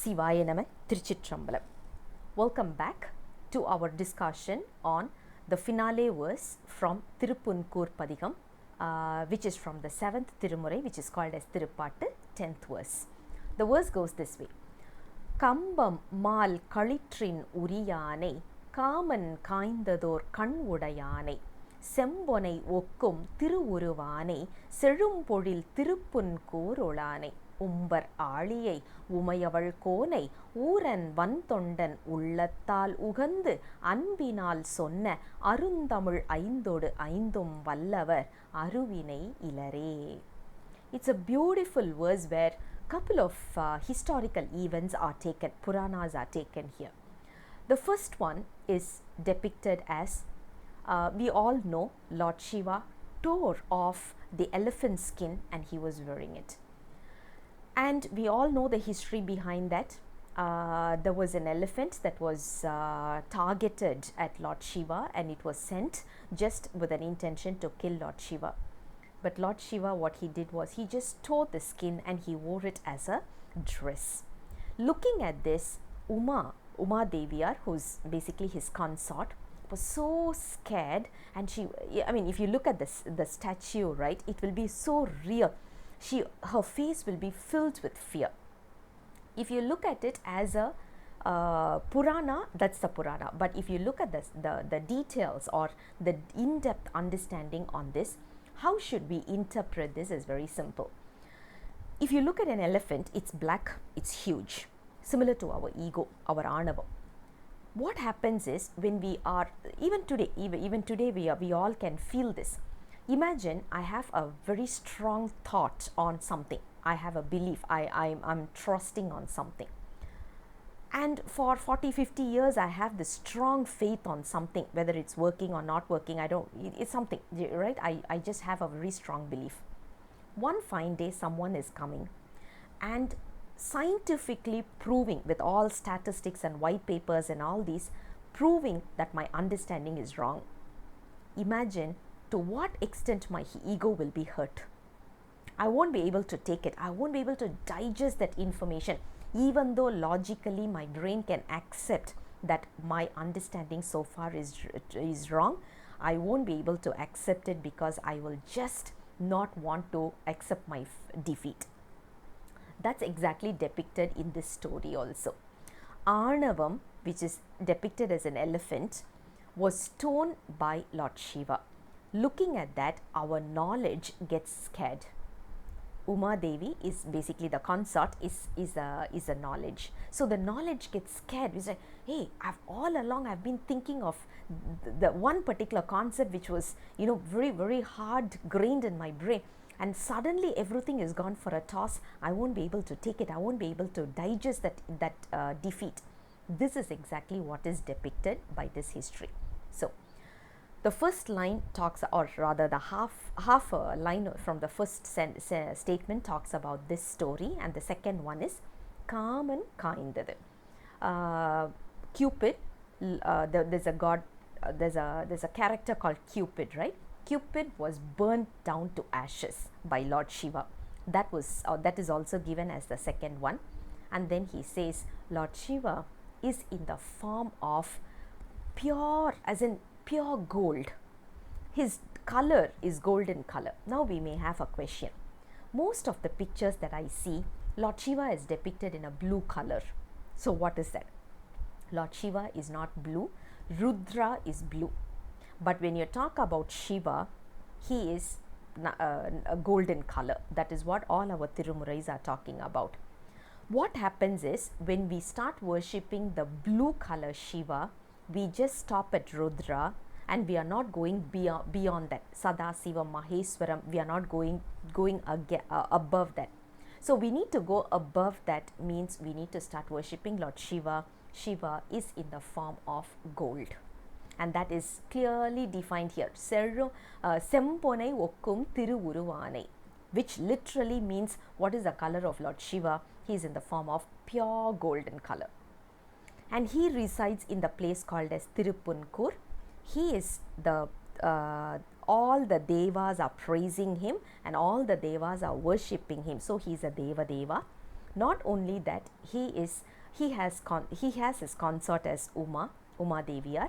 Sivaya Nama Tiruchitrambalam. Welcome back to our discussion on the finale verse from Thirupunkoor Padikam, which is from the 7th Thirumurai, which is called as Thiruppaatu, 10th verse. The verse goes this way: Kambam mal kalitrin uriyane, காமன் காய்ந்ததோர் கண் உடையானை, செம்பொனை ஒக்கும் திருவுருவானை, செழும்பொழில் திருப்புன்கூருளானை, உம்பர் ஆழியை உமையவள் கோனை, ஊரன் வன்தொண்டன் உள்ளத்தால் உகந்து அன்பினால் சொன்ன அருந்தமிழ் ஐந்தொடு ஐந்தும் வல்லவர் அருவினை இலரே. It's a beautiful verse where couple of historical events are taken, Puranas are taken here. The first one is depicted as we all know Lord Shiva tore off the elephant skin and he was wearing it. And we all know the history behind that. There was an elephant that was targeted at Lord Shiva and it was sent just with an intention to kill Lord Shiva. But Lord Shiva, what he did was he just tore the skin and he wore it as a dress. Looking at this, Uma Deviar, who's basically his consort, was so scared, and if you look at the statue, right, it will be so real. Her face will be filled with fear. If you look at it as a Purana, that's the Purana. But if you look at the details or the in-depth understanding on this, how should we interpret this is very simple. If you look at an elephant, it's black, it's huge, similar to our ego, our Anava. What happens is when we are, even today we all can feel this. Imagine I have a very strong thought on something. I have a belief, I'm trusting on something. And for 40-50 years I have this strong faith on something, whether it's working or not working, it's something, right? I just have a very strong belief. One fine day someone is coming and scientifically proving, with all statistics and white papers and all these, proving that my understanding is wrong. Imagine to what extent my ego will be hurt. I won't be able to take it. I won't be able to digest that information. Even though logically my brain can accept that my understanding so far is wrong, I won't be able to accept it because I will just not want to accept my defeat. That's exactly depicted in this story also. Arnavam, which is depicted as an elephant, was torn by Lord Shiva. Looking at that, our knowledge gets scared. Uma Devi is basically the consort, is a knowledge. So the knowledge gets scared. We say, hey, all along I've been thinking of the one particular concept which was, very, very hard grained in my brain. And suddenly everything is gone for a toss. I won't be able to take it. I won't be able to digest that defeat. This is exactly what is depicted by this history. So the first line talks, or rather the half a line from the first statement talks about this story, and the second one is Kaman Kaindadu. Cupid, there's a god, there's a character called Cupid, right? Cupid was burnt down to ashes by Lord Shiva. That is also given as the second one. And then he says Lord Shiva is in the form of pure, as in pure gold. His color is golden color. Now we may have a question. Most of the pictures that I see, Lord Shiva is depicted in a blue color. So what is that? Lord Shiva is not blue. Rudra is blue. But when you talk about Shiva, he is a golden color. That is what all our Thirumurais are talking about. What happens is when we start worshipping the blue color Shiva, we just stop at Rudra and we are not going beyond that. Sadasiva, Maheswaram, we are not going above that. So we need to go above that, means we need to start worshipping Lord Shiva. Shiva is in the form of gold. And that is clearly defined here. Semponai okkum tiruvuruvanai, which literally means what is the color of Lord Shiva? He is in the form of pure golden color. And he resides in the place called as Thirupunkoor. He is all the devas are praising him and all the devas are worshipping him. So he is a Deva Deva. Not only that, he has his consort as Uma Deviyar,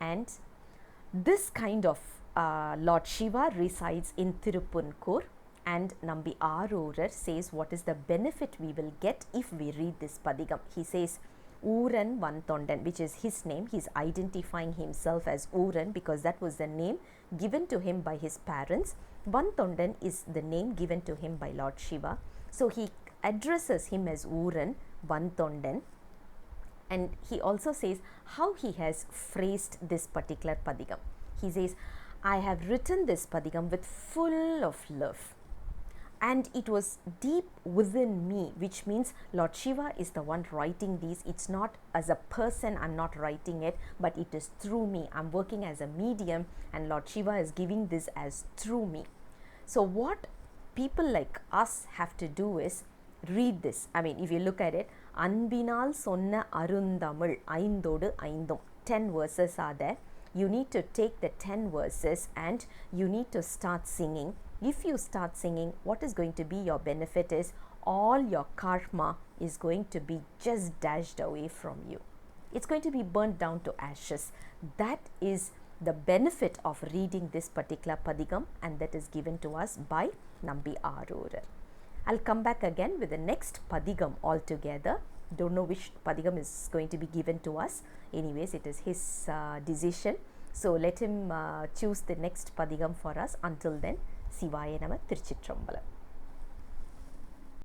and this kind of Lord Shiva resides in Thirupunkoor, and Nambi Arorar says what is the benefit we will get if we read this Padigam. He says Ooran Vantondan, which is his name. He is identifying himself as Ooran because that was the name given to him by his parents. Vantondan is the name given to him by Lord Shiva. So he addresses him as Ooran Vantondan, and he also says how he has phrased this particular Padigam. He says, I have written this Padigam with full of love, and it was deep within me, which means Lord Shiva is the one writing these. It's not as a person, I'm not writing it, but it is through me. I'm working as a medium, and Lord Shiva is giving this as through me. So what people like us have to do is read this. I mean, if you look at it, Anbinal Sonna Arundamil Aindodu Aindum, 10 verses are there. You need to take the 10 verses and you need to start singing. If you start singing, what is going to be your benefit is all your karma is going to be just dashed away from you. It's going to be burnt down to ashes. That is the benefit of reading this particular Padigam, and that is given to us by Nambi Arorar. I'll come back again with the next Padigam altogether. Don't know which Padigam is going to be given to us. Anyways, it is his decision. So let him choose the next Padigam for us. Until then, Sivaya Nama Tiruchitrambalam.